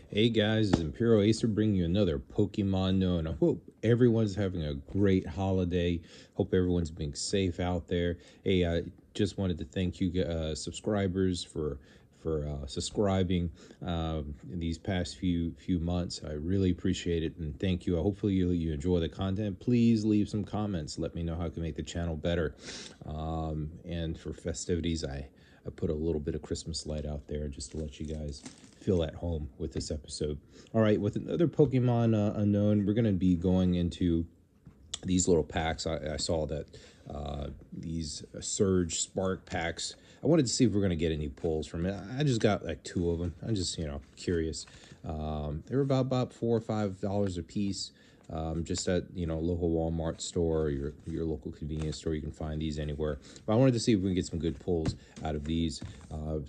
Hey guys, it's Imperial Acer bringing you another Pokemon Known. I hope everyone's having a great holiday. Hope everyone's being safe out there. Hey, I just wanted to thank you subscribers for subscribing in these past few months. I really appreciate it and thank you. Hopefully you enjoy the content. Please leave some comments. Let me know how I can make the channel better. And for festivities, I put a little bit of Christmas light out there just to let you guys feel at home with this episode. All right, with another Pokemon Unknown, we're going to be going into these little packs. I saw that these Surge Spark packs. I wanted to see if we're going to get any pulls from it. I just got like 2 of them. I'm just, curious. They were about $4 or $5 a piece. Just at local Walmart store or your local convenience store. You can find these anywhere, but I wanted to see if we can get some good pulls out of these.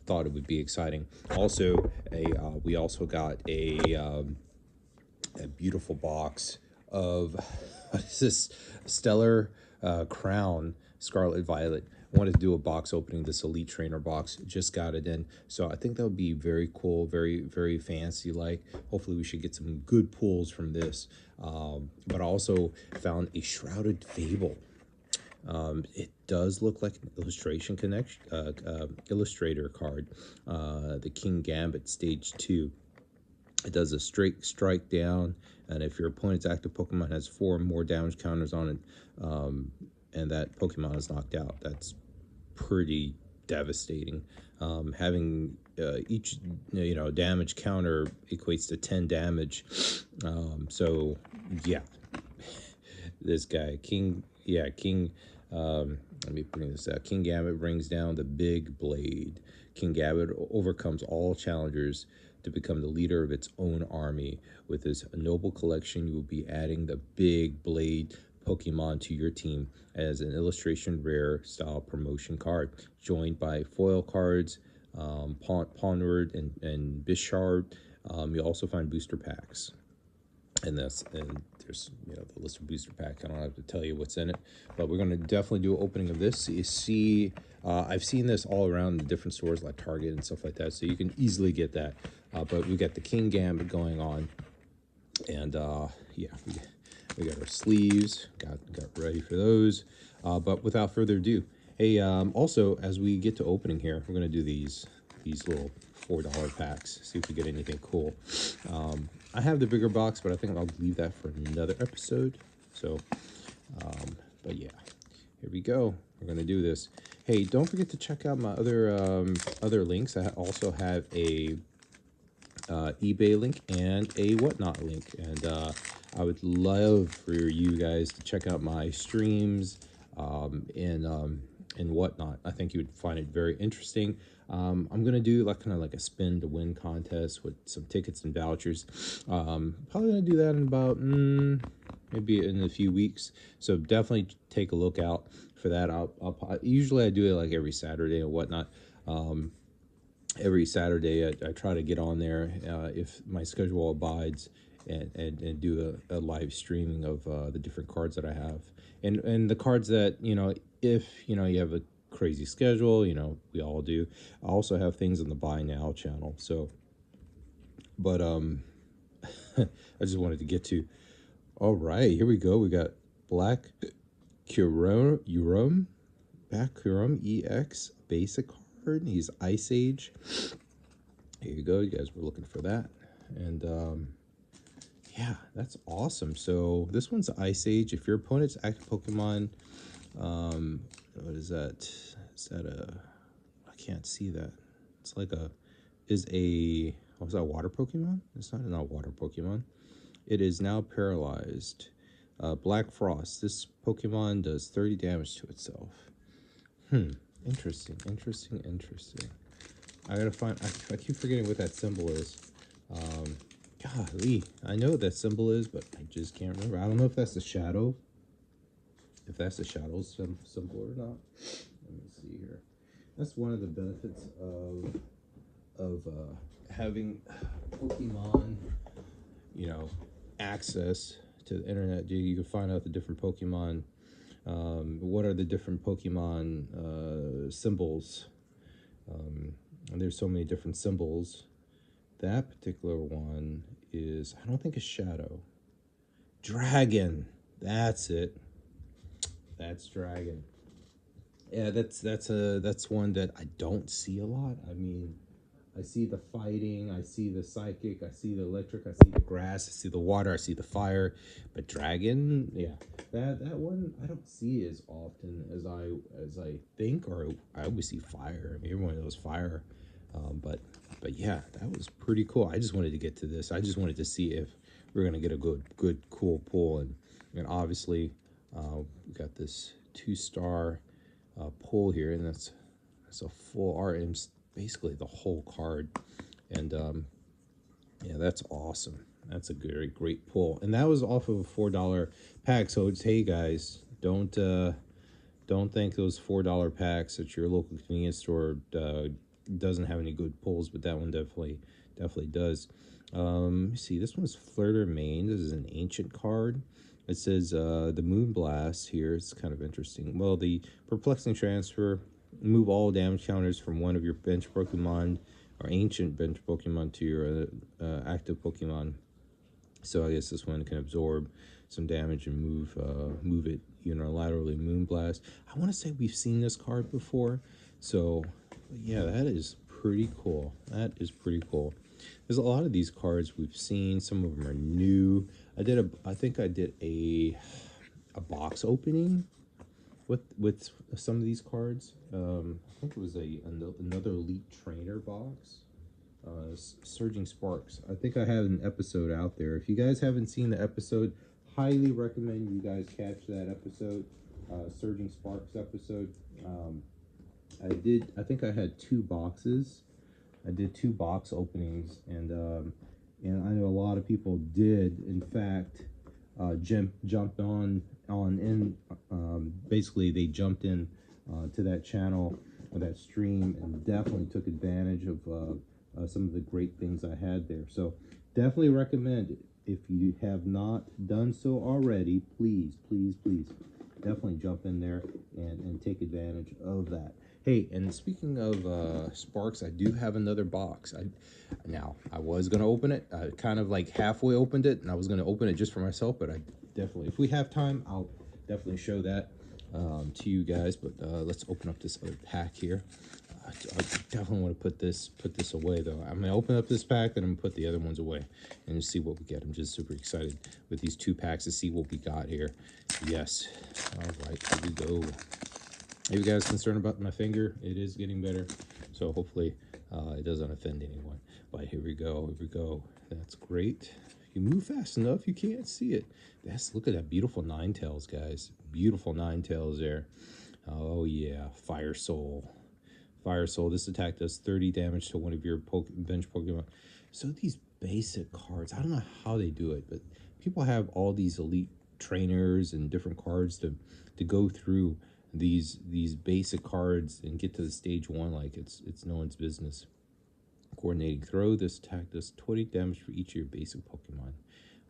Thought it would be exciting. Also we also got a beautiful box of what is this, Stellar Crown Scarlet Violet. I wanted to do a box opening, this Elite Trainer box. Just got it in, so I think that would be very cool, very fancy like. Hopefully we should get some good pulls from this. But I also found a Shrouded Fable. It does look like an illustrator card, the King Gambit Stage 2. It does a straight strike down, and if your opponent's active Pokemon has 4 or more damage counters on it, and that Pokemon is knocked out, that's pretty devastating. Having each damage counter equates to 10 damage. So yeah, this guy King. Let me bring this out. King Gambit brings down the big blade. King Gambit overcomes all challengers to become the leader of its own army. With this noble collection, you will be adding the big blade Pokemon to your team as an illustration rare style promotion card, joined by foil cards, Ponward and Bishard. You'll also find booster packs, and there's the list of booster packs. I don't have to tell you what's in it, but we're going to definitely do an opening of this. You see, I've seen this all around the different stores like Target and stuff like that, so you can easily get that. But we got the King Gambit going on, and yeah, we got our sleeves, got ready for those. But without further ado, hey, also as we get to opening here, we're gonna do these little $4 packs. See if we get anything cool. I have the bigger box, but I think I'll leave that for another episode. So, but yeah, here we go. We're gonna do this. Hey, don't forget to check out my other links. I also have a eBay link and a Whatnot link, and I would love for you guys to check out my streams and Whatnot. I think you would find it very interesting. I'm gonna do kind of like a spin to win contest with some tickets and vouchers. Probably gonna do that in about maybe in a few weeks, so definitely take a look out for that. Usually I do it like every Saturday and Whatnot. Every Saturday I try to get on there if my schedule abides, and do a live streaming of the different cards that I have, and the cards that if you have a crazy schedule, we all do. I also have things on the Buy Now channel. So, but I just wanted to get to. All right, here we go. We got Black Kyurem EX basic card. He's Ice Age. Here you go. You guys were looking for that, and yeah, that's awesome. So this one's Ice Age. If your opponent's active Pokemon, what is that? Is that I can't see that. It's like what's that, water Pokemon? It's not a water Pokemon. It is now paralyzed. Black Frost. This Pokemon does 30 damage to itself. Interesting. I gotta find. I keep forgetting what that symbol is. Golly, I know what that symbol is, but I just can't remember. I don't know if that's the shadow. If that's the shadow symbol or not. Let me see here. That's one of the benefits of having Pokemon, access to the internet. You can find out the different Pokemon. What are the different Pokemon symbols? And there's so many different symbols that particular one is, I don't think it's Shadow. Dragon. That's it. That's Dragon. Yeah, that's one that I don't see a lot. I mean, I see the fighting, I see the psychic, I see the electric, I see the grass, I see the water, I see the fire, but dragon, yeah, that one I don't see as often as I think, or I always see fire. I mean, everyone knows fire, but yeah, that was pretty cool. I just wanted to get to this. I just wanted to see if we're gonna get a good cool pull, and obviously, we got this 2-star pull here, and that's a full art. And basically the whole card, and yeah, that's awesome. That's a great pull, and that was off of a $4 pack. So it's, hey guys, don't think those $4 packs at your local convenience store doesn't have any good pulls, but that one definitely does. Let me see, this one's Flirter Main. This is an ancient card. It says the Moon Blast here. It's kind of interesting. Well, the Perplexing Transfer, move all damage counters from one of your bench Pokemon or ancient bench Pokemon to your active Pokemon. So I guess this one can absorb some damage and move it unilaterally. Moonblast. I want to say we've seen this card before. So yeah, that is pretty cool. That is pretty cool. There's a lot of these cards we've seen. Some of them are new. I think I did a box opening with some of these cards. I think it was another Elite Trainer box. Surging Sparks. I think I have an episode out there. If you guys haven't seen the episode, highly recommend you guys catch that episode. Surging Sparks episode. I think I had 2 boxes. I did 2 box openings, and I know a lot of people did, in fact, jumped on in. Basically, they jumped in to that channel or that stream and definitely took advantage of some of the great things I had there. So definitely recommend it. If you have not done so already, please definitely jump in there and take advantage of that. Hey, and speaking of Sparks, I do have another box. Now, I was going to open it. I kind of like halfway opened it, and I was going to open it just for myself, but I definitely, if we have time, I'll definitely show that to you guys. But let's open up this other pack here. I definitely want to put this away, though. I'm going to open up this pack, and I'm going to put the other ones away and see what we get. I'm just super excited with these 2 packs to see what we got here. Yes. All right, here we go. Are you guys concerned about my finger? It is getting better, so hopefully it doesn't offend anyone. But here we go. That's great. If you move fast enough, you can't see it. Look at that beautiful Ninetales, guys. Beautiful Ninetales there. Oh yeah, Fire Soul. This attack does 30 damage to one of your bench Pokemon. So these basic cards, I don't know how they do it, but people have all these elite trainers and different cards to go through these basic cards and get to the stage 1 like it's no one's business. Coordinating throw. This attack does 20 damage for each of your basic Pokemon.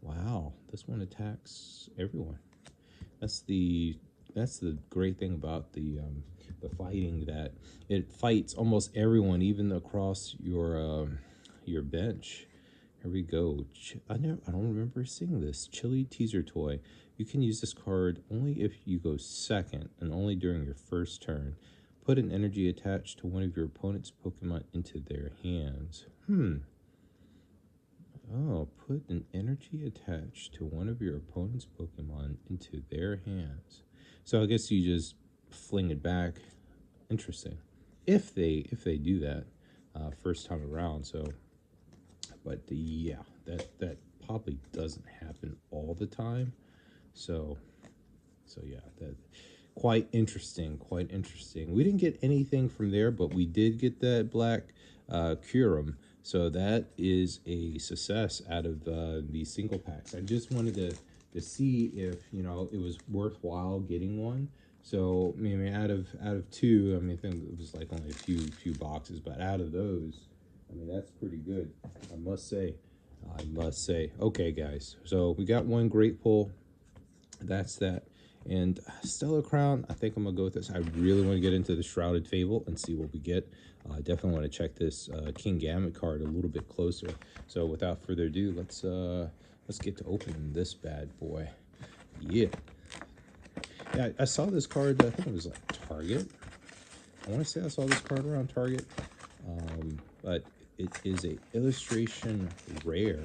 Wow, this one attacks everyone. That's the great thing about the fighting, that it fights almost everyone, even across your bench. Here we go. I don't remember seeing this. Chili Teaser Toy. You can use this card only if you go second and only during your first turn. Put an energy attached to one of your opponent's Pokemon into their hands. Oh, put an energy attached to one of your opponent's Pokemon into their hands. So I guess you just fling it back. Interesting. If they do that first time around. So, but yeah, that probably doesn't happen all the time. So yeah, that quite interesting. We didn't get anything from there, but we did get that black Curum. So that is a success out of these single packs. I just wanted to see if it was worthwhile getting one. So I mean, out of 2, I mean, I think it was like only a few boxes, but out of those, I mean, that's pretty good. I must say. Okay, guys. So we got one great pull. That's that. And Stellar Crown, I think I'm going to go with this. I really want to get into the Shrouded Fable and see what we get. I definitely want to check this King Gambit card a little bit closer. So without further ado, let's get to opening this bad boy. Yeah. Yeah, I saw this card, I think it was like Target. I want to say I saw this card around Target. But it is a illustration rare.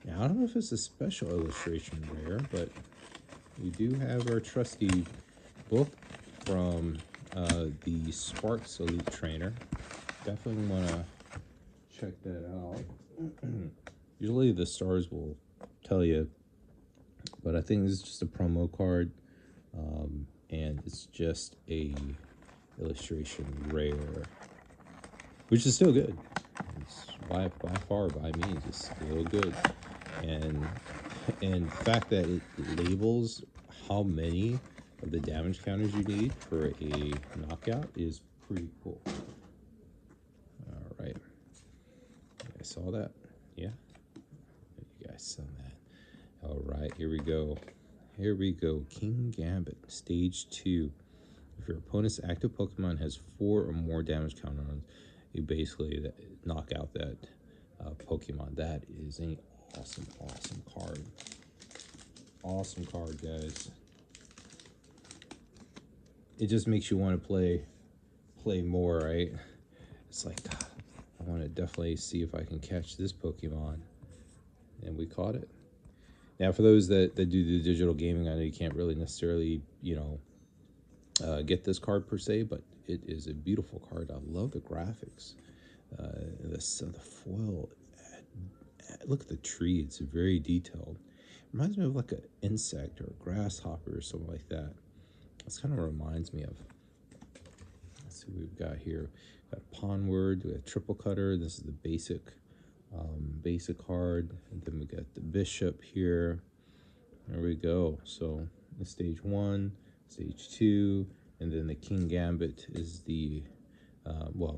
Now, I don't know if it's a special illustration rare, but we do have our trusty book from the Sparks Elite Trainer. Definitely want to check that out. Usually the stars will tell you, but I think this is just a promo card, and it's just a illustration rare, which is still good. It's by far, by means, it's still good. And the fact that it labels how many of the damage counters you need for a knockout is pretty cool. All right, you guys saw that? Yeah, you guys saw that. All right, here we go. Here we go. King Gambit, Stage 2. If your opponent's active Pokemon has 4 or more damage counter on, you basically knock out that Pokemon. That is an awesome card. Awesome card, guys. It just makes you want to play more, right? It's like, God, I want to definitely see if I can catch this Pokemon. And we caught it. Now, for those that do the digital gaming, I know you can't really necessarily, get this card per se, but it is a beautiful card. I love the graphics. The foil. Look at the tree. It's very detailed. Reminds me of like an insect or a grasshopper or something like that. That's kind of reminds me of. Let's see what we've got here. Got Pondward, we got Triple Cutter. This is the basic card. And then we got the Bishop here. There we go. So the Stage 1, Stage 2, and then the King Gambit is the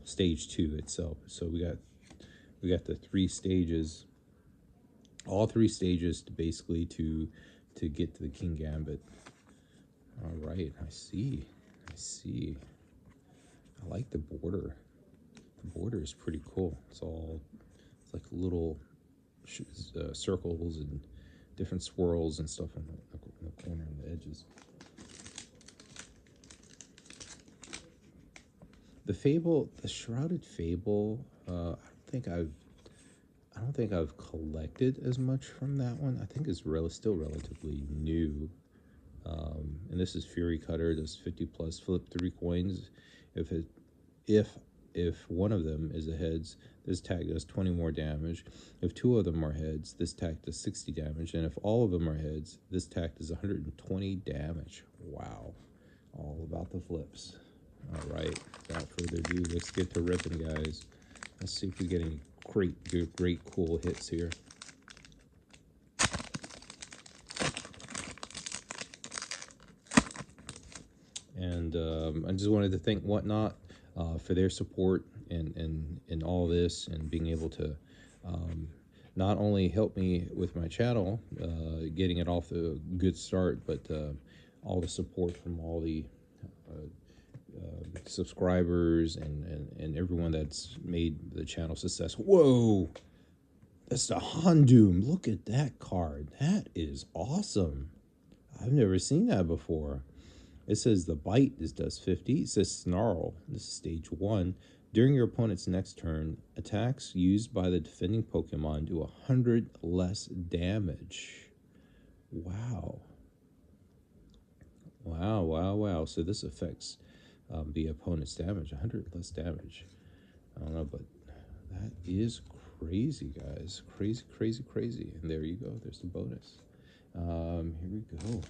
Stage 2 itself. So we got the 3 stages, all 3 stages to basically to get to the King Gambit. All right, I see. I like the border. The border is pretty cool. It's like little circles and different swirls and stuff on the corner and the edges. The Fable, the Shrouded Fable, I don't think I've collected as much from that one. I think it's still relatively new. And this is Fury Cutter. Does 50 plus. Flip 3 coins. If one of them is a heads, this tag does 20 more damage. If 2 of them are heads, this tag does 60 damage. And if all of them are heads, this tag does 120 damage. Wow. All about the flips. All right. Without further ado, let's get to ripping, guys. Let's see if we get any great cool hits here. And I just wanted to thank Whatnot for their support and all this, and being able to not only help me with my channel, getting it off to a good start, but all the support from all the subscribers and everyone that's made the channel success. Whoa, that's the Houndoom. Look at that card. That is awesome. I've never seen that before. It says the bite does 50. It says snarl. This is Stage 1. During your opponent's next turn, attacks used by the defending Pokemon do 100 less damage. Wow. Wow. So this affects the opponent's damage, 100 less damage. I don't know, but that is crazy, guys. Crazy. And there you go. There's the bonus. Here we go.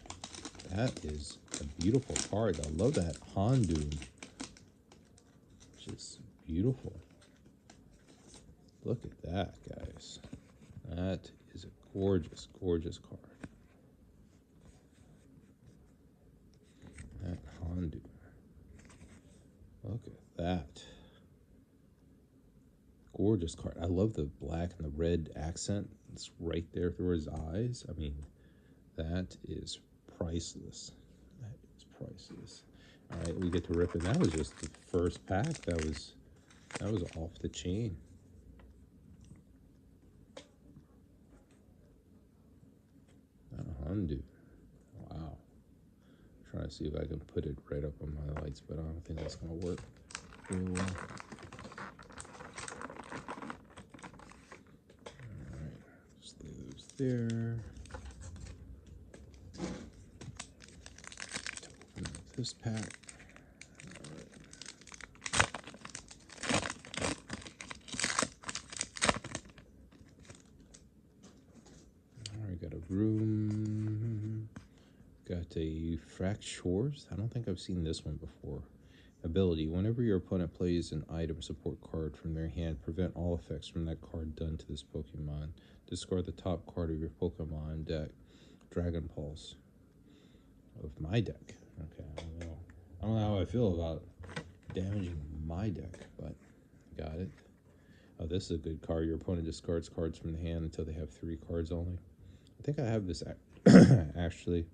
That is a beautiful card. I love that Houndoom. Just beautiful. Look at that, guys. That is a gorgeous card. That Houndoom. Look at that. Gorgeous card. I love the black and the red accent. It's right there through his eyes. I mean, that is priceless. That is priceless. All right, we get to rip it. That was just the first pack. That was off the chain. Undo. Wow. I'm trying to see if I can put it right up on my lights, but I don't think that's gonna work. Cool. Alright, just leave those there. Open up this pack. Got a room. Got a Fractures. I don't think I've seen this one before. Ability. Whenever your opponent plays an item support card from their hand, prevent all effects from that card done to this Pokemon. Discard the top card of your Pokemon deck. Dragon Pulse. Of my deck. Okay, I don't know how I feel about damaging my deck, but got it. Oh, this is a good card. Your opponent discards cards from the hand until they have 3 cards only. I think I have this actually,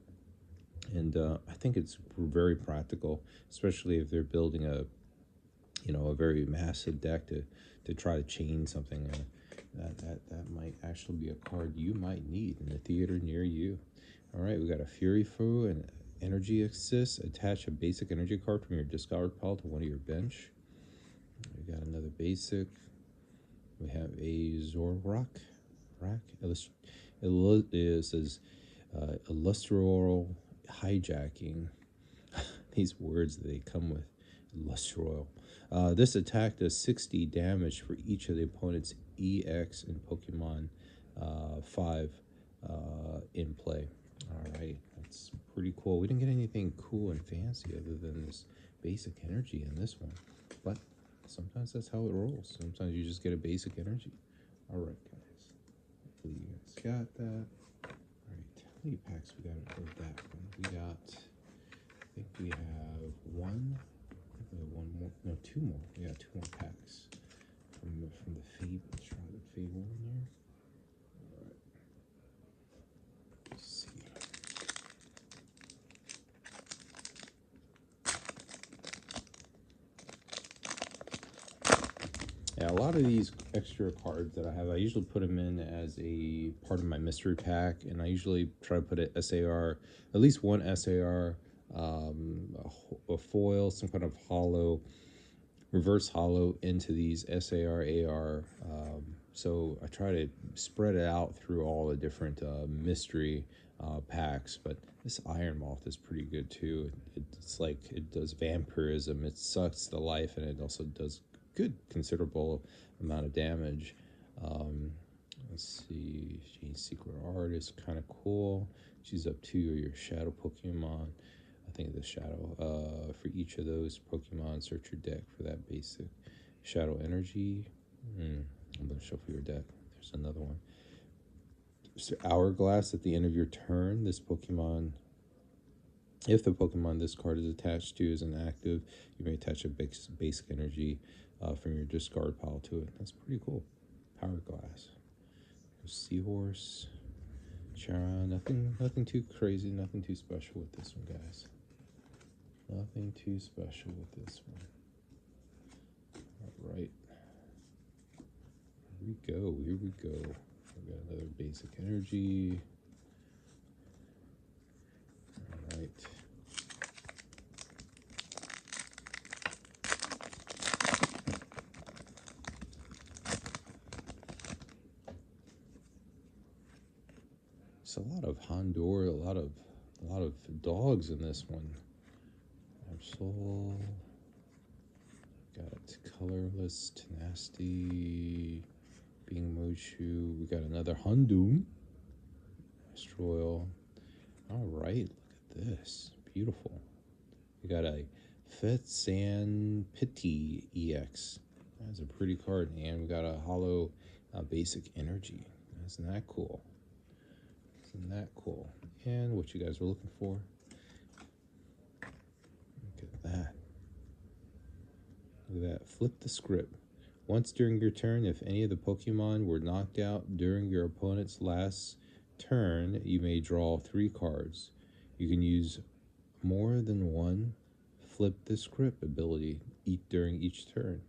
and I think it's very practical, especially if they're building a very massive deck to try to chain something. That might actually be a card you might need in the theater near you. All right, we got a Fury Fu and Energy Assist. Attach a basic energy card from your discard pile to one of your bench. We got another basic. We have a Zorrock. It says illustrial hijacking. These words they come with. Illustrial. This attack does 60 damage for each of the opponent's EX and Pokemon 5 in play. Alright, that's pretty cool. We didn't get anything cool and fancy other than this basic energy in this one. But sometimes that's how it rolls. Sometimes you just get a basic energy. Alright, guys. Hopefully you guys got that. Alright, how many packs we got of that one? We got, I think we have one more, no, 2 more. We got 2 more packs from the Fable. Let's try the Fable in there. Alright. Let's see. Yeah, a lot of these extra cards that I have, I usually put them in as a part of my mystery pack, and I usually try to put an SAR, at least one SAR, a foil, some kind of hollow, reverse hollow into these SAR, AR. So I try to spread it out through all the different mystery packs, but this Iron Moth is pretty good too. It's like, it does vampirism, it sucks the life, and it also does good considerable amount of damage. Let's see, Jane's Secret Art is kind of cool. She's up 2 of your shadow Pokemon. I think the shadow, for each of those Pokemon, search your deck for that basic shadow energy. I'm going to shuffle your deck. There's another one. So Hourglass. At the end of your turn, this Pokemon, if the Pokemon this card is attached to is inactive, you may attach a basic energy from your discard pile to it. That's pretty cool. Hourglass. Seahorse. Charon. Nothing too crazy, nothing too special with this one, guys. Nothing too special with this one. Alright. Here we go. We got another basic energy. Alright. It's a lot of Hondur, a lot of dogs in this one. Absol. Got Colorless, Tenacity, Being Mochu. We got another Houndoom. Astroil. Alright, look at this. Beautiful. We got a Fetsan Pity EX. That's a pretty card. And we got a hollow basic energy. Isn't that cool? Isn't that cool? And what you guys were looking for. Look at that. Look at that. Flip the script. Once during your turn, if any of the Pokemon were knocked out during your opponent's last turn, you may draw 3 cards. You can use more than one flip the script ability during each turn.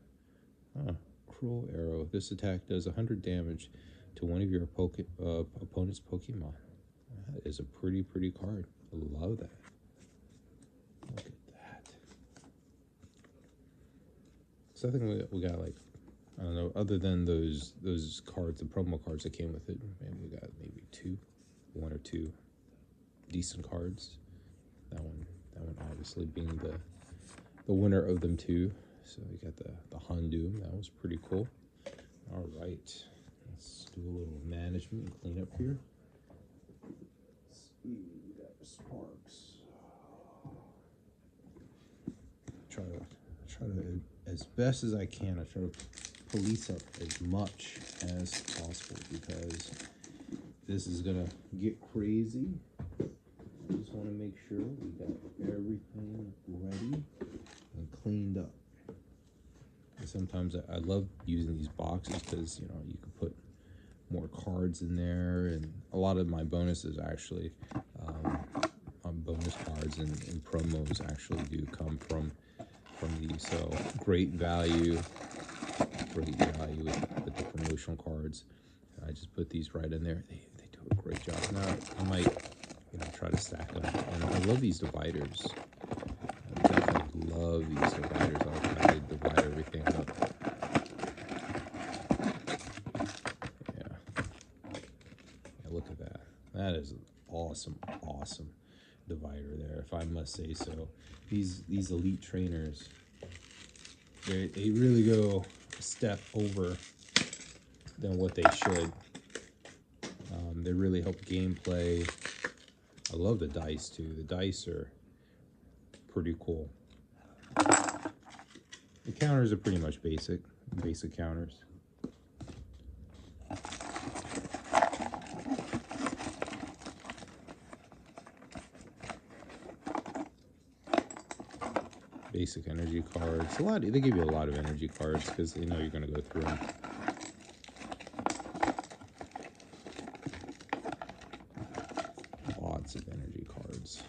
Huh. Cruel Arrow. This attack does 100 damage to one of your opponent's Pokemon. That is a pretty card. I love that. Look at that. So I think we got like, I don't know, other than those cards, the promo cards that came with it, maybe we got maybe one or two decent cards. That one obviously being the winner of them too. So we got the Houndoom. That was pretty cool. All right, let's do a little management and clean up here. Let's see, we got Sparks. Try to, as best as I can, I try to police up as much as possible because this is gonna get crazy. I just want to make sure we got everything ready and cleaned up. And sometimes I love using these boxes because, you know, you can put more cards in there, and a lot of my bonuses actually, on bonus cards and promos actually do come from these. So great value with the promotional cards. I just put these right in there. They do a great job. Now I might, you know, try to stack them. And I love these dividers. I definitely love these dividers. I like how they divide everything up. Yeah, look at that. That is an awesome divider there, if I must say so. These elite trainers, they really go a step over than what they should. They really help gameplay. I love the dice too. The dice are pretty cool. The counters are pretty much basic counters. Basic energy cards. They give you a lot of energy cards because they know you're going to go through them. Lots of energy cards.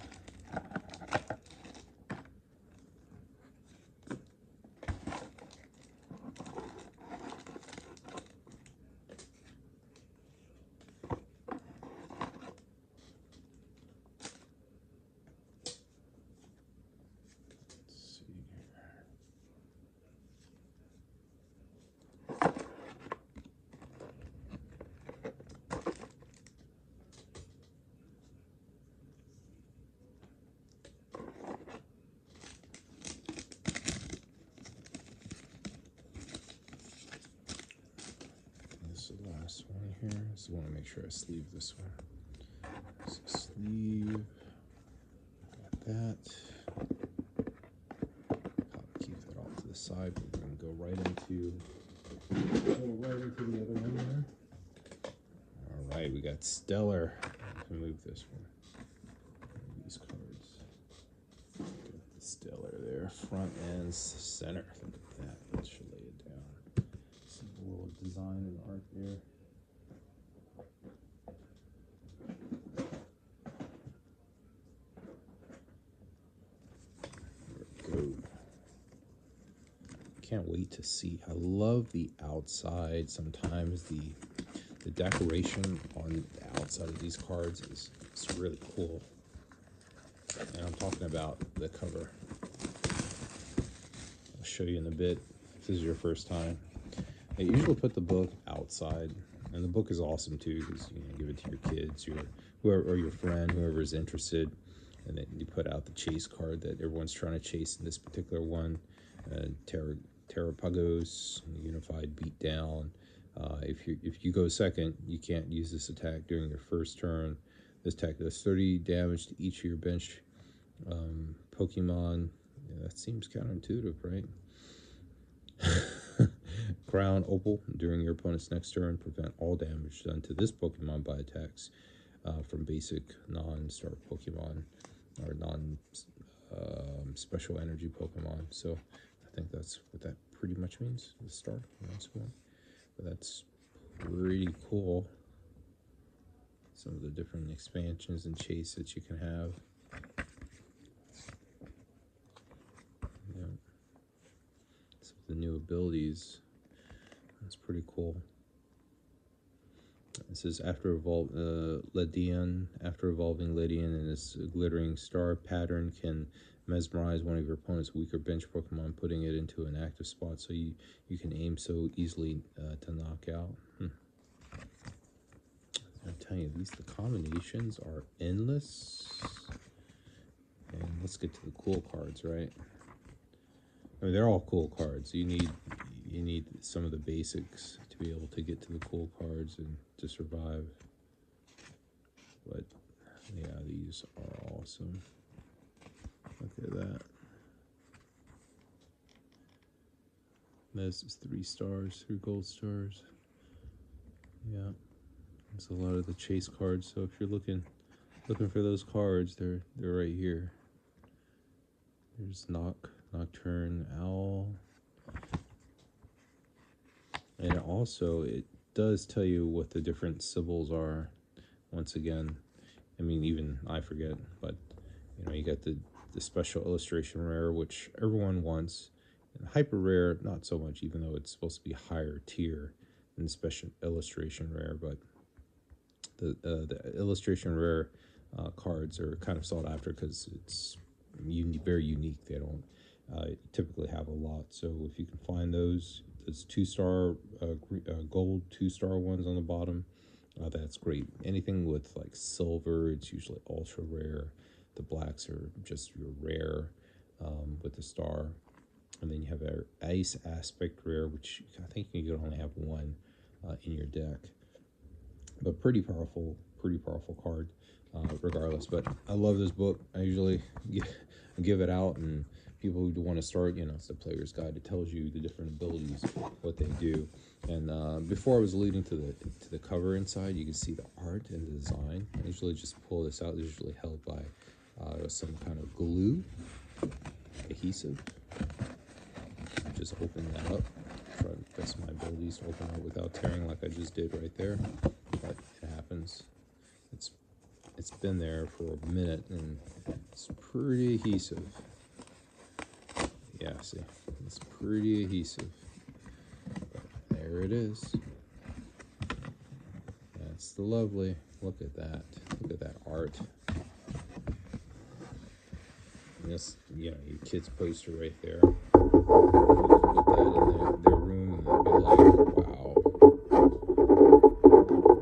The last one here. So I want to make sure I sleeve this one. So sleeve. Got that. I'll keep that off to the side. We're going to go right into the other one here. All right, we got Stellar. I can move this one. These cards. Got the Stellar there, front and center. Look at that. Let's lay it down. Some little design and art there. There we go. Can't wait to see. I love the outside. Sometimes the decoration on the outside of these cards is really cool. And I'm talking about the cover. I'll show you in a bit if this is your first time. I usually put the book outside, and the book is awesome too because you give it to your kids, or your friend, whoever's interested, and then you put out the chase card that everyone's trying to chase in this particular one. Terrapagos, Unified Beatdown. If you go second, you can't use this attack during your first turn. This attack does 30 damage to each of your bench Pokemon. Yeah, that seems counterintuitive, right? Crown Opal. During your opponent's next turn, prevent all damage done to this Pokemon by attacks from basic non-star Pokemon or non-special energy Pokemon. So I think that's what that pretty much means, the star. But that's pretty cool. Some of the different expansions and chase that you can have. new abilities. That's pretty cool. It says after evolving Lydian and his glittering star pattern can mesmerize one of your opponent's weaker bench Pokemon, putting it into an active spot so you can aim so easily to knock out. I'm telling you, the combinations are endless. And let's get to the cool cards, right? I mean, they're all cool cards. You need some of the basics to be able to get to the cool cards and to survive. But yeah, these are awesome. Look at that. This is 3 stars, 3 gold stars. Yeah, it's a lot of the chase cards. So if you're looking for those cards, they're right here. There's Nocturne Owl. And also, it does tell you what the different symbols are. Once again, I mean, even I forget, but you got the special illustration rare, which everyone wants, and hyper rare, not so much, even though it's supposed to be higher tier than the special illustration rare. But the illustration rare cards are kind of sought after because it's very unique. They don't typically have a lot. So if you can find those 2-star gold 2-star ones on the bottom, that's great. Anything with like silver, it's usually ultra rare. The blacks are just your rare with the star. And then you have our ice aspect rare, which I think you can only have one in your deck. But pretty powerful card regardless. But I love this book. I usually give it out, and people who want to start, it's the player's guide. It tells you the different abilities, what they do. And before I was alluding to the cover inside, you can see the art and the design. I usually just pull this out. It's usually held by some kind of glue, adhesive. Just open that up. Try to test my abilities to open it without tearing like I just did right there. But it happens. It's been there for a minute, and it's pretty adhesive. Yeah, see, it's pretty adhesive. But there it is. That's the lovely. Look at that. Look at that art. And this, your kid's poster right there. Put that in their room, and they'll be like, wow,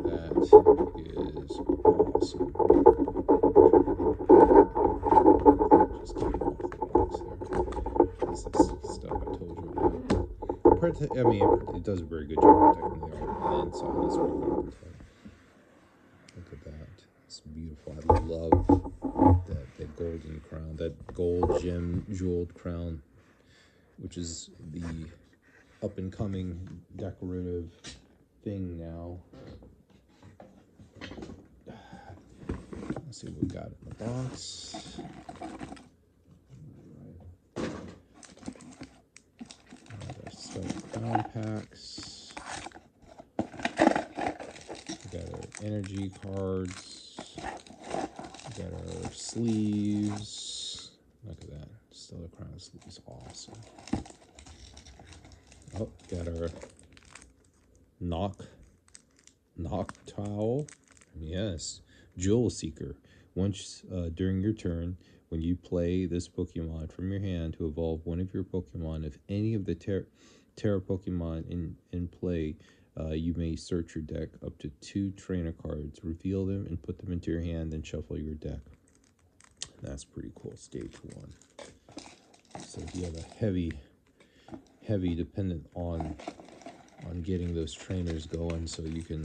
that is awesome. Just keep it off the box there. That's the stuff I told you about. I mean, it does a very good job protecting the art on the inside. That's what we're going to protect. Look at that. It's beautiful. I love that golden crown, that gold jeweled crown, which is the up-and-coming decorative thing now. Let's see what we got in the box. Crown packs. We got our energy cards. We got our sleeves. Look at that. Stellar Crown sleeves. Awesome. Oh, got our Noctowl. Yes. Jewel Seeker. Once during your turn, when you play this Pokemon from your hand to evolve one of your Pokemon, if any of the Terra Pokemon in play, you may search your deck up to 2 trainer cards, reveal them, and put them into your hand, then shuffle your deck. That's pretty cool. Stage 1. So if you have a heavy dependent on getting those trainers going, so you can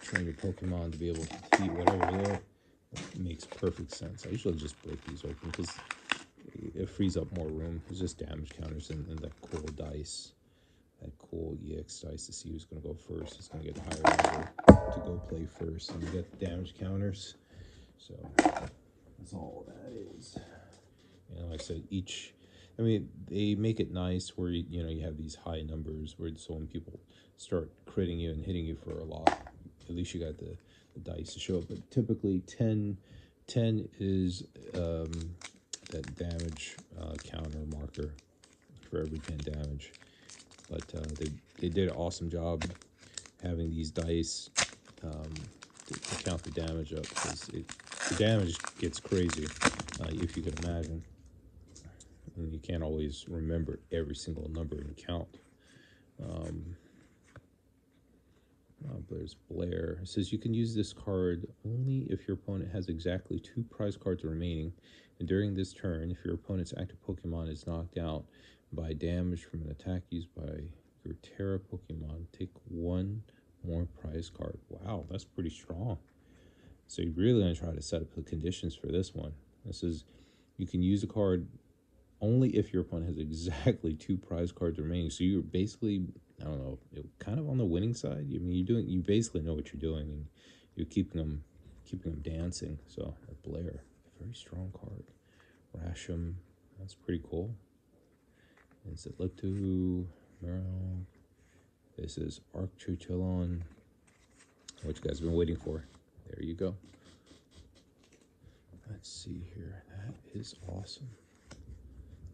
train your Pokemon to be able to defeat whatever there, it makes perfect sense. I usually just break these open because it frees up more room. It's just damage counters and that cool dice. That cool EX dice to see who's going to go first. It's going to get the higher number to go play first. And you get damage counters. So that's all that is. And like I said, they make it nice where you have these high numbers where so when people start critting you and hitting you for a lot, at least you got the dice to show up. But typically 10 is that damage counter marker for every 10 damage. But they did an awesome job having these dice to count the damage up, because the damage gets crazy, if you can imagine. And you can't always remember every single number and count. There's Blair. It says you can use this card only if your opponent has exactly 2 prize cards remaining, and during this turn, if your opponent's active Pokemon is knocked out by damage from an attack used by your Terra Pokemon, take 1 more prize card. Wow, that's pretty strong. So you're really going to try to set up the conditions for this one. This is, you can use a card only if your opponent has exactly 2 prize cards remaining. So you're basically, I don't know, kind of on the winning side. I mean, you basically know what you're doing, and you're keeping them dancing. So Blair, very strong card. Rasham, that's pretty cool. It's Liptu, Meryl. This is Arctuchelon, what you guys have been waiting for. There you go. Let's see here. That is awesome.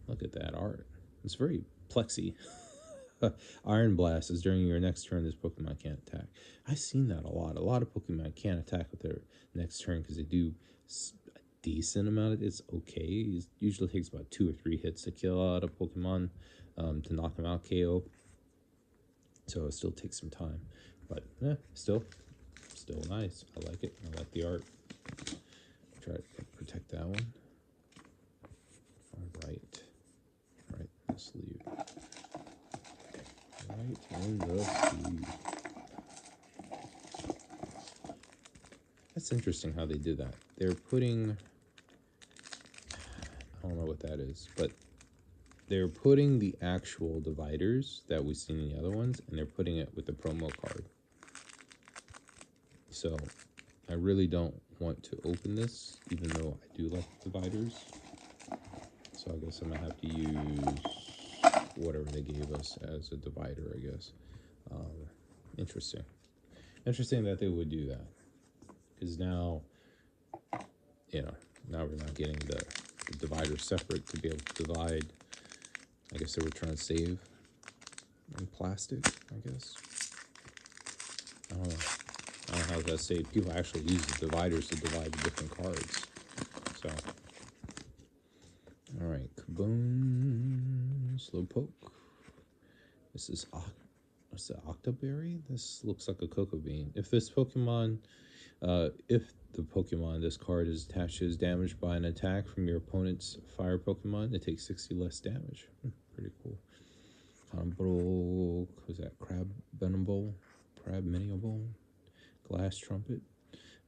Look at that art. It's very plexy. Iron Blast is during your next turn, this Pokemon can't attack. I've seen that a lot. A lot of Pokemon can't attack with their next turn because they do a decent amount of it. It's okay. It usually takes about 2 or 3 hits to kill out a Pokemon, to knock them out KO. So it still takes some time. But still nice. I like it. I like the art. Try to protect that one. All right. Right in the sleeve. Right in the sleeve. That's interesting how they did that. They're putting, I don't know what that is, but they're putting the actual dividers that we've seen in the other ones, and they're putting it with the promo card. So I really don't want to open this, even though I do like dividers. So I guess I'm gonna have to use whatever they gave us as a divider, I guess. Interesting. Interesting that they would do that, because now, now we're not getting the divider separate to be able to divide. I guess they were trying to save on plastic, I guess. I don't know how that's saved. People actually use the dividers to divide the different cards. So, all right, Kaboom, Slowpoke. This is what's the Octoberry? This looks like a cocoa bean. If this Pokemon, if the Pokemon this card is attached to is damaged by an attack from your opponent's fire Pokemon, it takes 60 less damage. Pretty cool. Umbral, who's that? Crab Miniable, Glass Trumpet.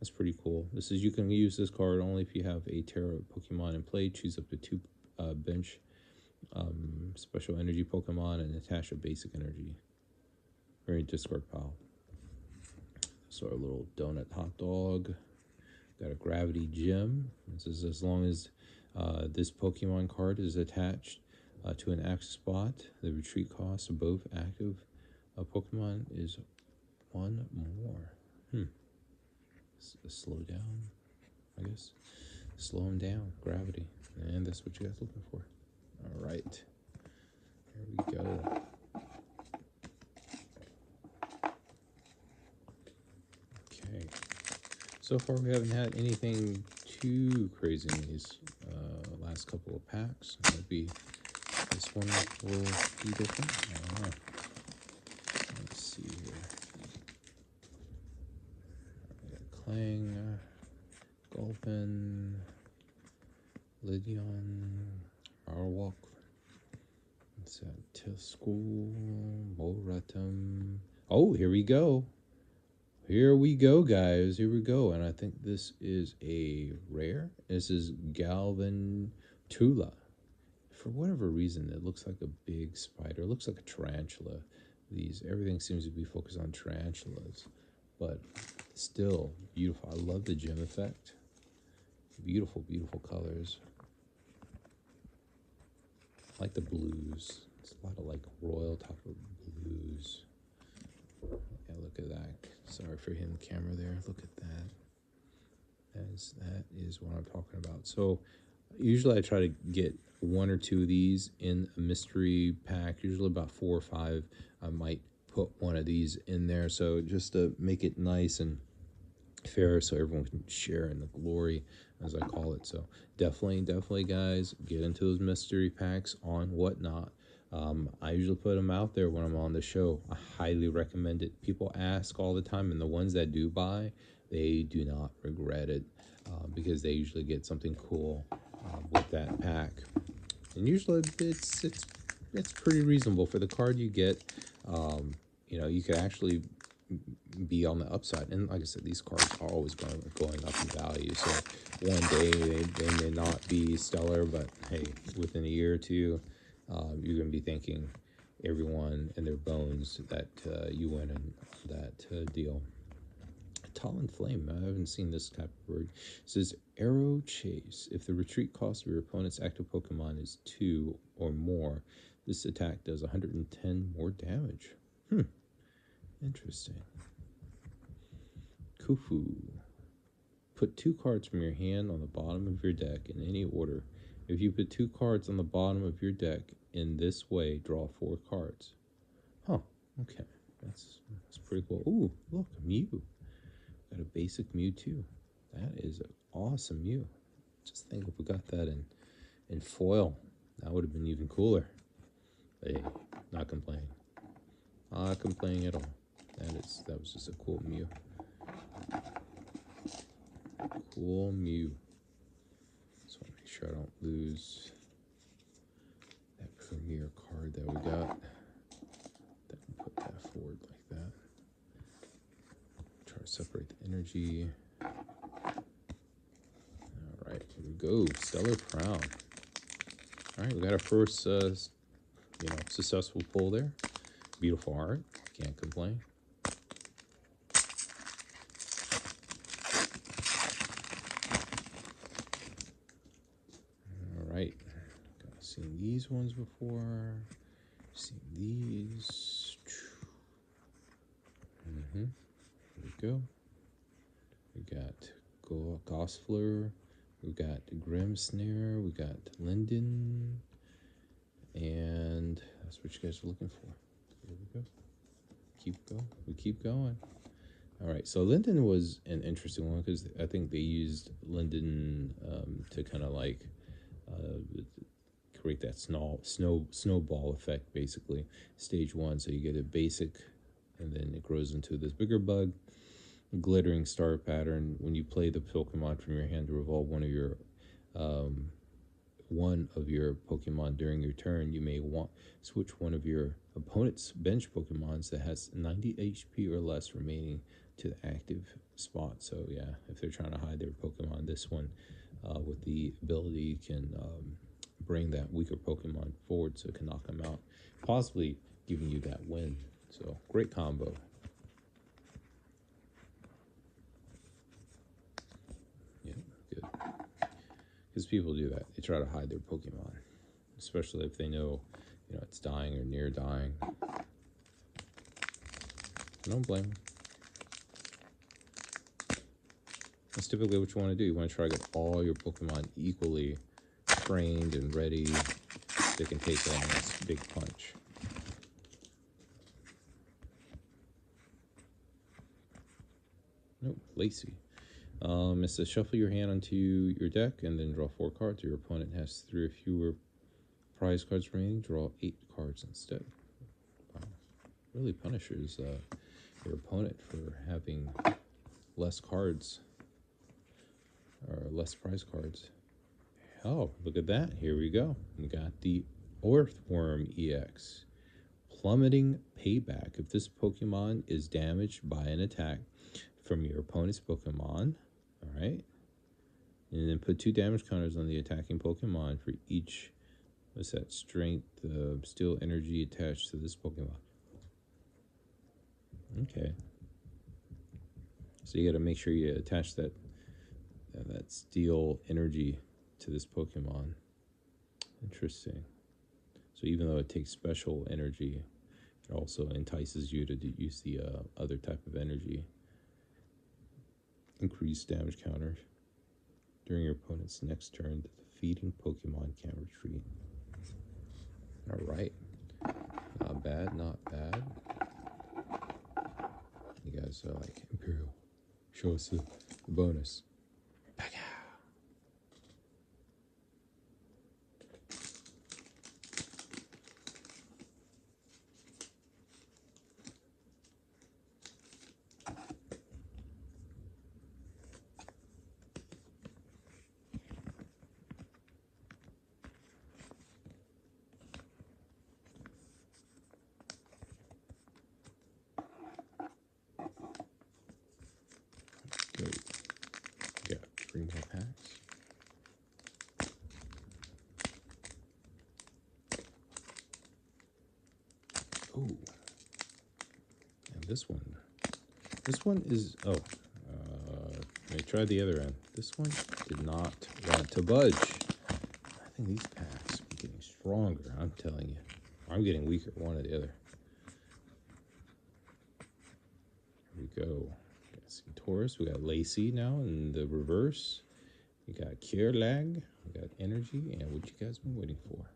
That's pretty cool. This is, you can use this card only if you have a Terra Pokemon in play. Choose up to 2 bench special energy Pokemon and attach a basic energy. Very discard pile. So our little donut hot dog. Got a gravity gem. This is as long as this Pokemon card is attached to an active spot, the retreat cost of both active Pokemon is 1 more. Slow down, I guess. Slow them down. Gravity. And that's what you guys are looking for. All right. Here we go. Okay. So far, we haven't had anything too crazy in these last couple of packs. Maybe this one will be different. I don't know. Let's see here. Clang, Gulpin, Lydion, Arwalk. What's that? Tiscool, Moratum. Oh, here we go. Here we go, guys. Here we go. And I think this is a rare. This is Galvantula. For whatever reason, it looks like a big spider. It looks like a tarantula. Everything seems to be focused on tarantulas. But still beautiful. I love the gem effect. Beautiful, beautiful colors. I like the blues. It's a lot of like royal type of blues. Yeah, look at that. Sorry for hitting the camera there. Look at that. That is what I'm talking about. So Usually I try to get one or two of these in a mystery pack, usually about 4 or 5. I might put one of these in there, so just to make it nice and fair so everyone can share in the glory, as I call it. So definitely guys, get into those mystery packs on Whatnot. I usually put them out there when I'm on the show. I highly recommend it. People ask all the time, and the ones that do buy, they do not regret it, because they usually get something cool with that pack. And usually it's pretty reasonable for the card you get. You could actually be on the upside. And like I said, these cards are always going up in value. So one day they may not be stellar, but hey, within a year or two, you're going to be thanking everyone and their bones that you went in that deal. Talon Flame. I haven't seen this type of word. It says Arrow Chase. If the retreat cost of your opponent's active Pokemon is 2 or more, this attack does 110 more damage. Interesting. Kufu. Put 2 cards from your hand on the bottom of your deck in any order. If you put 2 cards on the bottom of your deck in this way, draw 4 cards. Huh. Okay. That's pretty cool. Ooh, look, Mew. Got a basic Mew too. That is an awesome Mew. Just think if we got that in foil, that would have been even cooler. Hey, not complaining. Not complaining at all. That was just a cool Mew. Cool Mew. So I'll make sure I don't lose that premier card that we got. Then put that forward like that. Try to separate the energy. Alright, here we go. Stellar Crown. Alright, we got our first successful pull there. Beautiful art. Can't complain. Alright. Seen these ones before. Seen these. Here we go. We got Gossfleur. We got Grimmsnare. We got Linden. And that's what you guys are looking for. Here we go. We keep going. All right, so Linden was an interesting one because I think they used Linden to kind of like create that snowball effect, basically. Stage 1, so you get a basic, and then it grows into this bigger bug. Glittering star pattern. When you play the Pokemon from your hand to revolve one of your Pokemon during your turn, you may want switch one of your opponent's bench Pokemons that has 90 HP or less remaining to the active spot. So yeah, if they're trying to hide their Pokemon, this one with the ability can bring that weaker Pokemon forward so it can knock them out, possibly giving you that win. So great combo. Yeah, good. Because people do that. They try to hide their Pokemon, especially if they know, it's dying or near dying. I don't blame them. That's typically what you want to do. You want to try to get all your Pokemon equally trained and ready. They can take on this big punch. Nope, Lacey. It says shuffle your hand onto your deck and then draw 4 cards. Your opponent has 3 or fewer prize cards remaining. Draw 8 cards instead. Wow. Really punishes your opponent for having less cards or less prize cards. Oh, look at that. Here we go. We got the Earthworm EX. Plummeting Payback. If this Pokemon is damaged by an attack from your opponent's Pokemon, all right, and then put 2 damage counters on the attacking Pokemon for each, what's that, strength, steel energy attached to this Pokemon. Okay. So you got to make sure you attach that steel energy to this Pokemon. Interesting. So even though it takes special energy, it also entices you to use the other type of energy. Increase damage counter during your opponent's next turn to the Feeding Pokemon can't retreat. Alright. Not bad, not bad. You guys are like, Imperial, show us the bonus. Go. Got 3 more packs. Oh, and this one is, oh, let me try the other end. This one did not want to budge. I think these packs are getting stronger, I'm telling you. I'm getting weaker, one or the other. Here we go. Got some Taurus. We got Lacey now in the reverse. We got Kierlag. We got Energy. And what you guys been waiting for?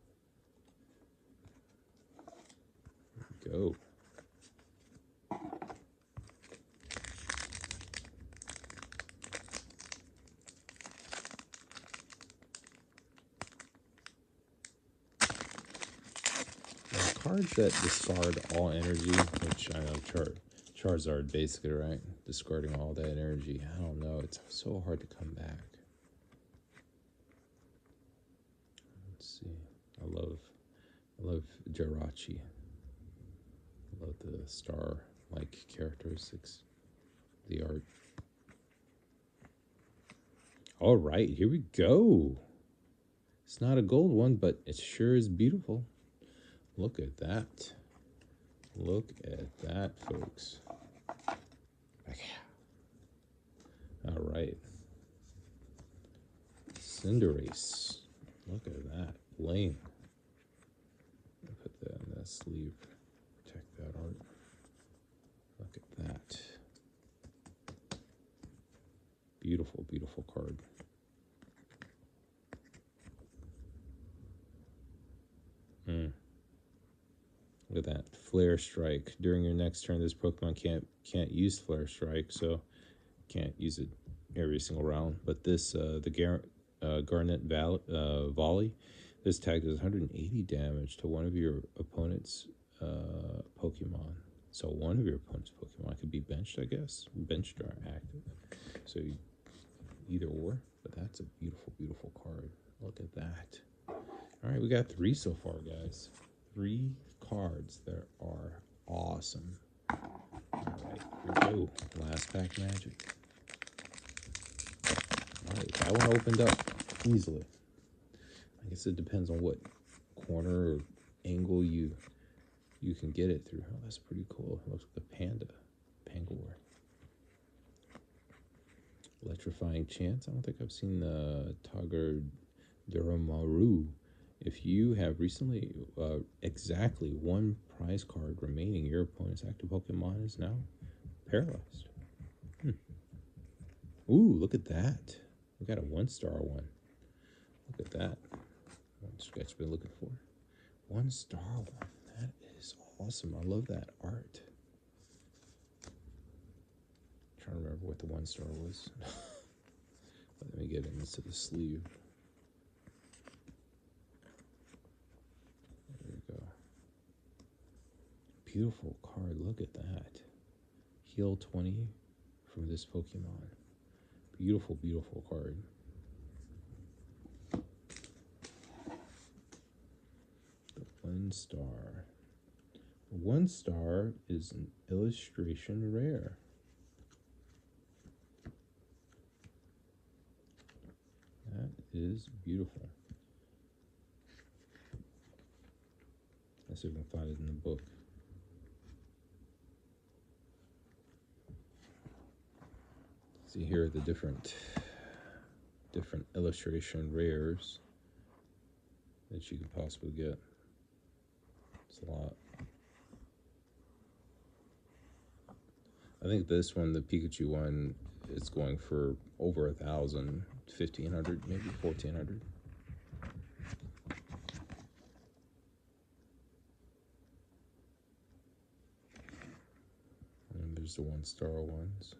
Here we go. Cards that discard all energy, which I know Charizard basically, right? Discarding all that energy. I don't know. It's so hard to come back. Let's see. I love Jirachi. I love the star-like characteristics. The art. All right, here we go. It's not a gold one, but it sure is beautiful. Look at that. Look at that, folks. All right. Cinderace. Look at that. Bling. Put that in that sleeve. Protect that art. Look at that. Beautiful, beautiful card. Look at that. Flare Strike. During your next turn, this Pokemon can't use Flare Strike, so can't use it every single round. But this, the Garnet Volley, this tag does 180 damage to one of your opponent's Pokemon. So one of your opponent's Pokemon could be benched, I guess. Benched or active. So either or. But that's a beautiful, beautiful card. Look at that. All right, we got 3 so far, guys. 3 cards that are awesome. All right, here we go. Last pack magic. All right, that one opened up easily. I guess it depends on what corner or angle you can get it through. Oh, that's pretty cool. It looks like a Pangor. Electrifying Chance. I don't think I've seen the Tiger Duramaru. If you have recently exactly 1 prize card remaining, your opponent's active Pokemon is now paralyzed. Ooh, look at that. We got a 1-star one. Look at that. One sketch been looking for. 1-star one. That is awesome. I love that art. I'm trying to remember what the 1-star was. Let me get into the sleeve. Beautiful card. Look at that. Heal 20 from this Pokemon. Beautiful, beautiful card. The 1-star. The 1-star is an illustration rare. That is beautiful. Let's see if we can find it in the book. See here are the different illustration rares that you could possibly get. It's a lot. I think this one, the Pikachu one, is going for over 1,000, 1,500, maybe 1,400. just the 1-star ones.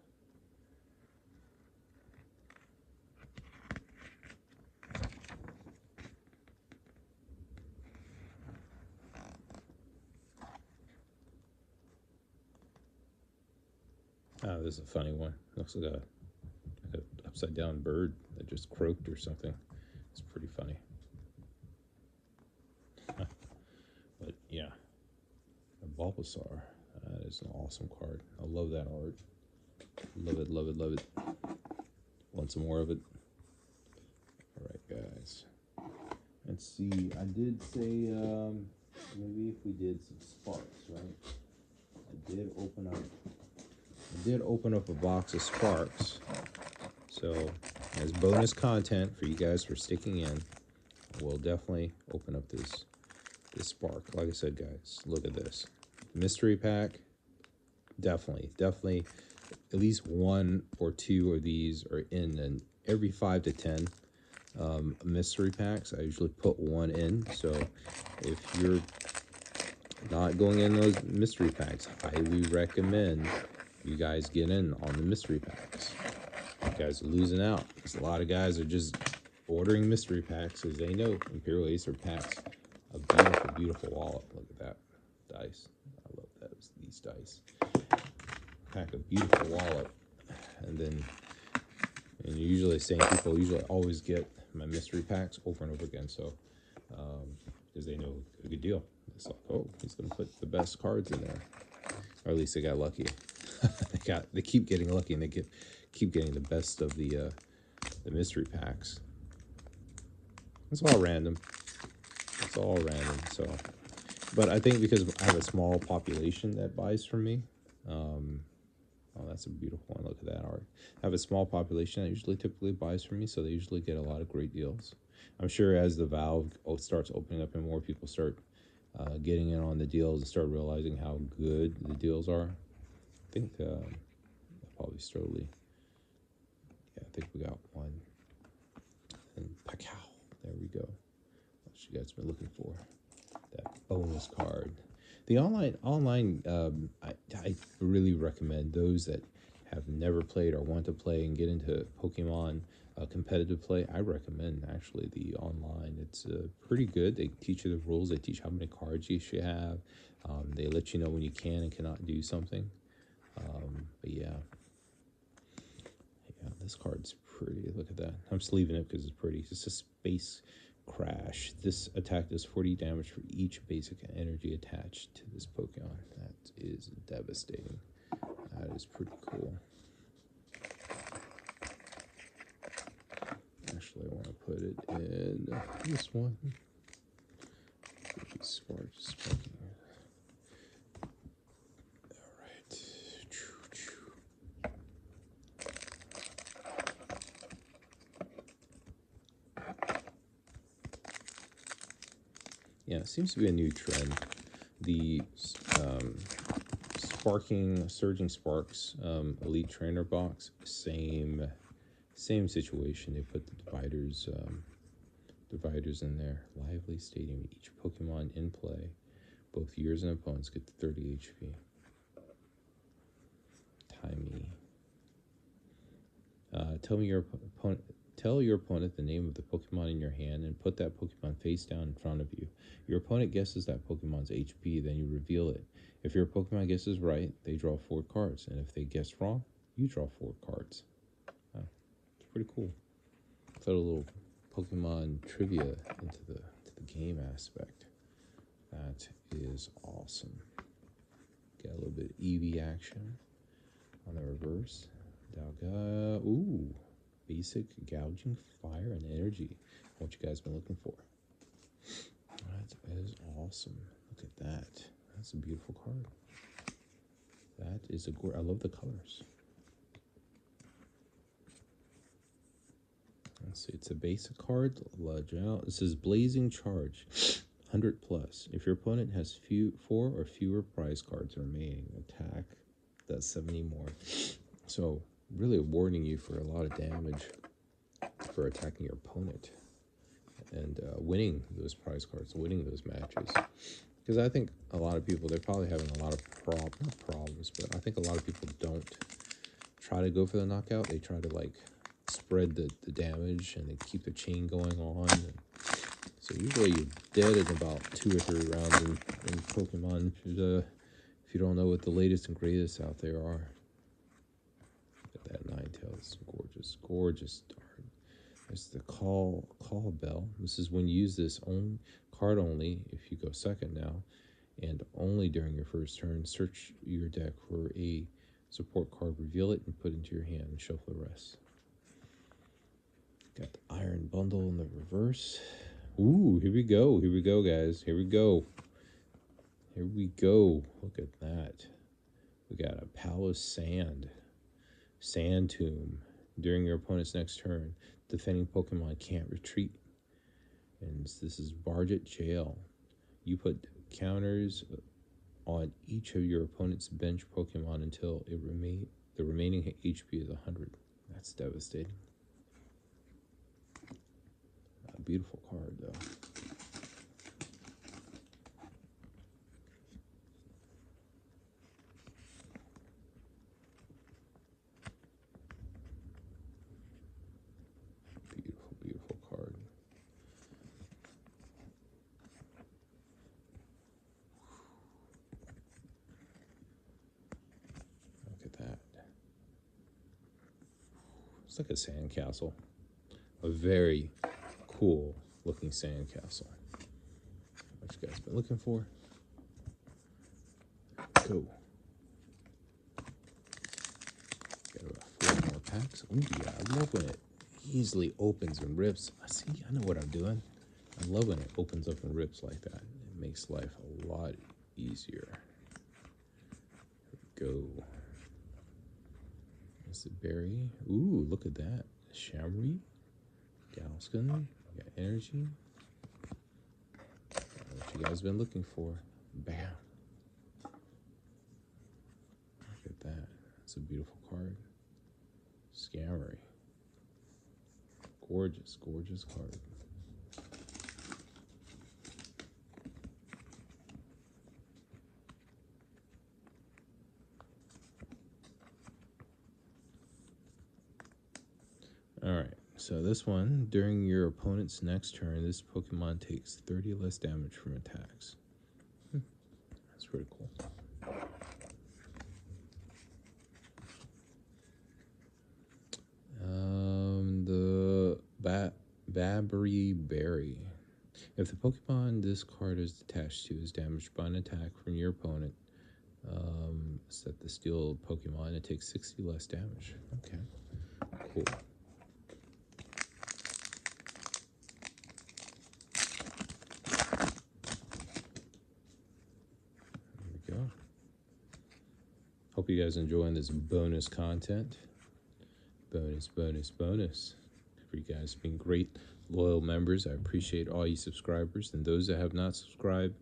Oh, this is a funny one. Looks like an upside down bird that just croaked or something. It's pretty funny. But yeah, a Bulbasaur. That is an awesome card. I love that art. Love it, love it, love it. Want some more of it? Alright, guys. Let's see. I did say maybe if we did some sparks, right? I did open up a box of sparks. So as bonus content for you guys for sticking in, we'll definitely open up this spark. Like I said, guys, look at this. Mystery pack. Definitely at least 1 or 2 of these are in every 5 to 10 mystery packs. I usually put 1 in. So if you're not going in those mystery packs, highly recommend you guys get in on the mystery packs. You guys are losing out because a lot of guys are just ordering mystery packs as they know Imperial Acer packs a beautiful, beautiful wallet. Look at that dice. I love these dice. Pack a beautiful wallet, and usually same people usually always get my mystery packs over and over again. So because they know a good deal. It's like, oh, he's gonna put the best cards in there, or at least they got lucky. They keep getting lucky, and they keep getting the best of the mystery packs. It's all random. It's all random. So, but I think because I have a small population that buys from me. Oh, that's a beautiful one. Look at that art. I have a small population that typically buys from me, so they usually get a lot of great deals. I'm sure as the valve starts opening up and more people start getting in on the deals and start realizing how good the deals are, I think they'll probably slowly. Yeah, I think we got one. And Pacow. There we go. What you guys been looking for? That bonus card. The online, I really recommend those that have never played or want to play and get into Pokemon competitive play. I recommend actually the online. It's pretty good. They teach you the rules. They teach how many cards you should have. They let you know when you can and cannot do something. But yeah, this card's pretty. Look at that. I'm just leaving it because it's pretty. It's just a space crash. This attack does 40 damage for each basic energy attached to this Pokemon. That is devastating. That is pretty cool. Actually, I want to put it in this one. Sparking. Alright. Yeah, it seems to be a new trend. The Surging Sparks Elite Trainer box, same situation. They put the dividers in there. Lively stating each Pokemon in play, both yours and opponents, get 30 HP. Timey. Tell your opponent the name of the Pokemon in your hand and put that Pokemon face down in front of you. Your opponent guesses that Pokemon's HP, then you reveal it. If your Pokemon guesses right, they draw 4 cards, and if they guess wrong, you draw 4 cards. It's pretty cool. Put a little Pokemon trivia into the game aspect. That is awesome. Got a little bit of EV action on the reverse. Dalga. Ooh. Basic gouging, fire, and energy. What you guys been looking for. That is awesome. Look at that. That's a beautiful card. That is I love the colors. Let's see. It's a basic card. This is Blazing Charge. 100 plus. If your opponent has 4 or fewer prize cards remaining, attack does 70 more. So really awarding you for a lot of damage for attacking your opponent and winning those prize cards, winning those matches. Because I think a lot of people, they're probably having a lot of not problems, but I think a lot of people don't try to go for the knockout. They try to like spread the damage and they keep the chain going on. And so usually you're dead in about 2 or 3 rounds in Pokemon. If you don't know what the latest and greatest out there are. Look at that Ninetales, gorgeous, gorgeous card. There's the call bell. This is when you use this card only if you go second now, and only during your first turn. Search your deck for a support card, reveal it, and put it into your hand and shuffle the rest. Got the Iron Bundle in the reverse. Ooh, here we go. Here we go, guys. Here we go. Here we go. Look at that. We got a Palace Sand Tomb. During your opponent's next turn, defending Pokemon can't retreat. And this is Barget Jail. You put counters on each of your opponent's bench Pokemon until the remaining HP is 100. That's devastating. A beautiful card, though. Beautiful, beautiful card. Look at that. It's like a sandcastle. A very cool looking sandcastle. What you guys been looking for? Go. Got about 4 more packs. Oh yeah, I love when it easily opens and rips. I know what I'm doing. I love when it opens up and rips like that. It makes life a lot easier. Here we go. There's the berry. Ooh, look at that. Shamry. Galskin. We got energy. What you guys been looking for? Bam. Look at that. It's a beautiful card. Scammery. Gorgeous, gorgeous card. Alright, so this one, during your opponent's next turn, this Pokemon takes 30 less damage from attacks. That's pretty cool. The Babbery Berry. If the Pokemon this card is attached to is damaged by an attack from your opponent, set the steel Pokemon, it takes 60 less damage. Okay, cool. There we go. Hope you guys enjoying this bonus content. Bonus. For you guys being great, loyal members. I appreciate all you subscribers. And those that have not subscribed,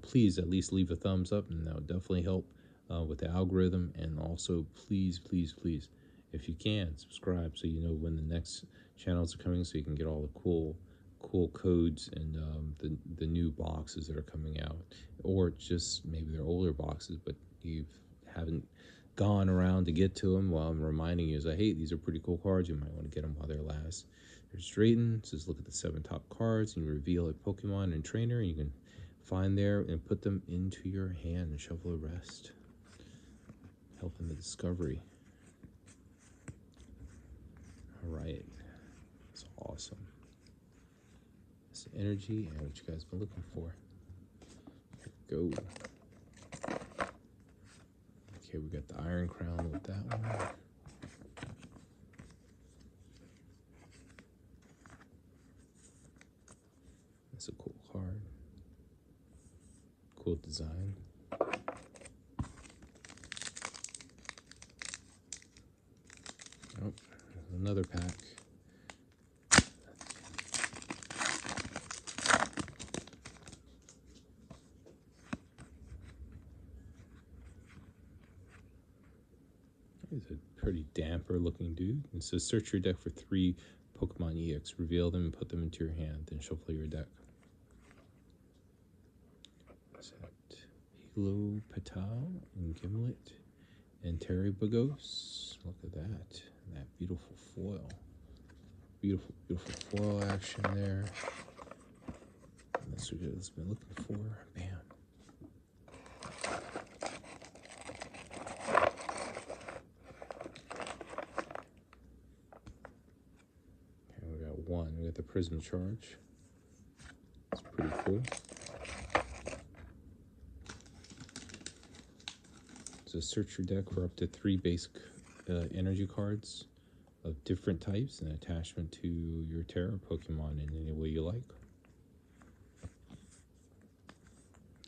please at least leave a thumbs up, and that would definitely help with the algorithm. And also, please, if you can, subscribe so you know when the next channels are coming, so you can get all the cool codes and the new boxes that are coming out, or just maybe they're older boxes, but you haven't gone around to get to them. While I'm reminding you, is hey, these are pretty cool cards. You might want to get them while they're last. There's Drayton. Says look at the 7 top cards and you reveal a Pokemon and trainer, and you can find there and put them into your hand and shuffle the rest, helping the discovery. All right, it's awesome. It's energy and what you guys been looking for. Here we go. Okay, we got the Iron Crown with that one. That's a cool card. Cool design. Oh, another pack. He's a pretty damper looking dude. It says search your deck for 3 Pokemon EX, reveal them and put them into your hand, then shuffle your deck. It's Patal and Gimlet and Terry Bagos. Look at that. That beautiful foil. Beautiful, beautiful foil action there. And that's what it's been looking for. Bam. Okay, we got one. We got the Prism Charge. It's pretty cool. So search your deck for up to 3 basic energy cards of different types and attachment to your Terra Pokemon in any way you like.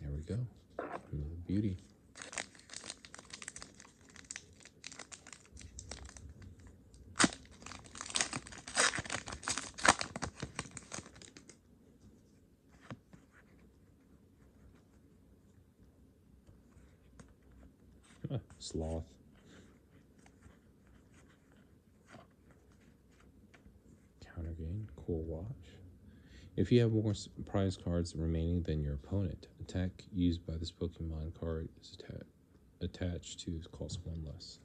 There we go. Beauty. Sloth. Counter gain. Cool watch. If you have more prize cards remaining than your opponent, attack used by this Pokemon card is attached to cost 1 less.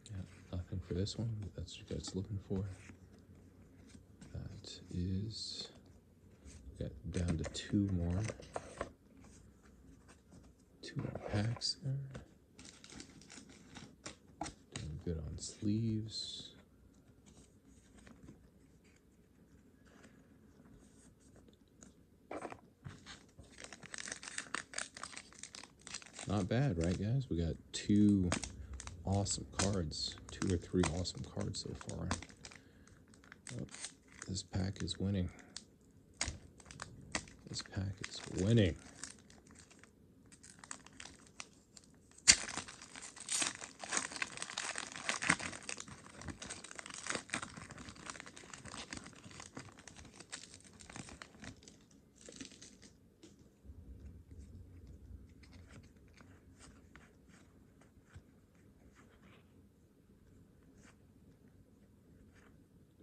Yeah, nothing for this one, but that's what you guys looking for. That is, got down to 2 more. 2 more packs there. Doing good on sleeves. Not bad, right, guys? We got 2 awesome cards. 2 or 3 awesome cards so far. Oh, this pack is winning. This pack is winning.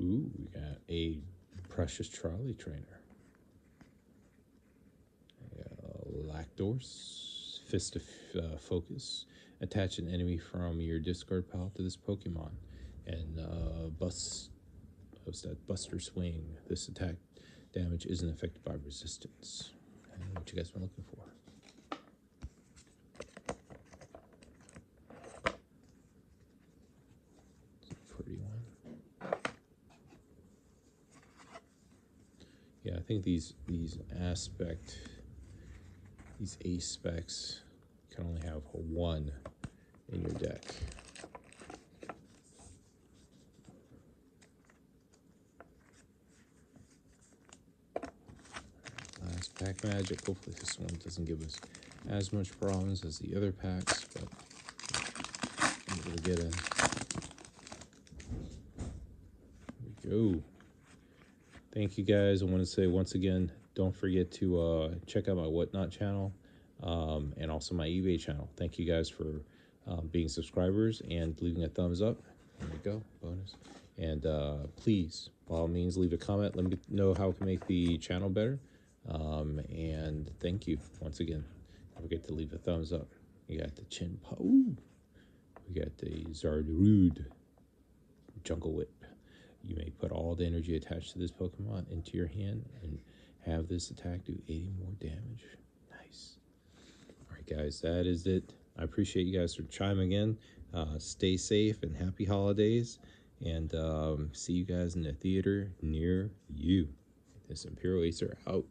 Ooh, we got a Precious Trolley Trainer. Lactors, Fist of Focus. Attach an enemy from your discard pile to this Pokemon. And Buster Swing. This attack damage isn't affected by resistance. And what you guys been looking for? Yeah, I think these ace specs can only have 1 in your deck. Last pack magic. Hopefully this one doesn't give us as much problems as the other packs, but I'm able to get in. There we go. Thank you guys. I want to say once again, don't forget to check out my Whatnot channel and also my eBay channel. Thank you guys for being subscribers and leaving a thumbs up. There we go, bonus. And please, by all means, leave a comment. Let me know how we can make the channel better. And thank you once again. Don't forget to leave a thumbs up. We got the Chinpo. We got the Zardarude Jungle Whip. You may put all the energy attached to this Pokemon into your hand and have this attack do 80 more damage. Nice. All right, guys, that is it. I appreciate you guys for chiming in. Stay safe and happy holidays. And see you guys in the theater near you. This Imperial Acer out.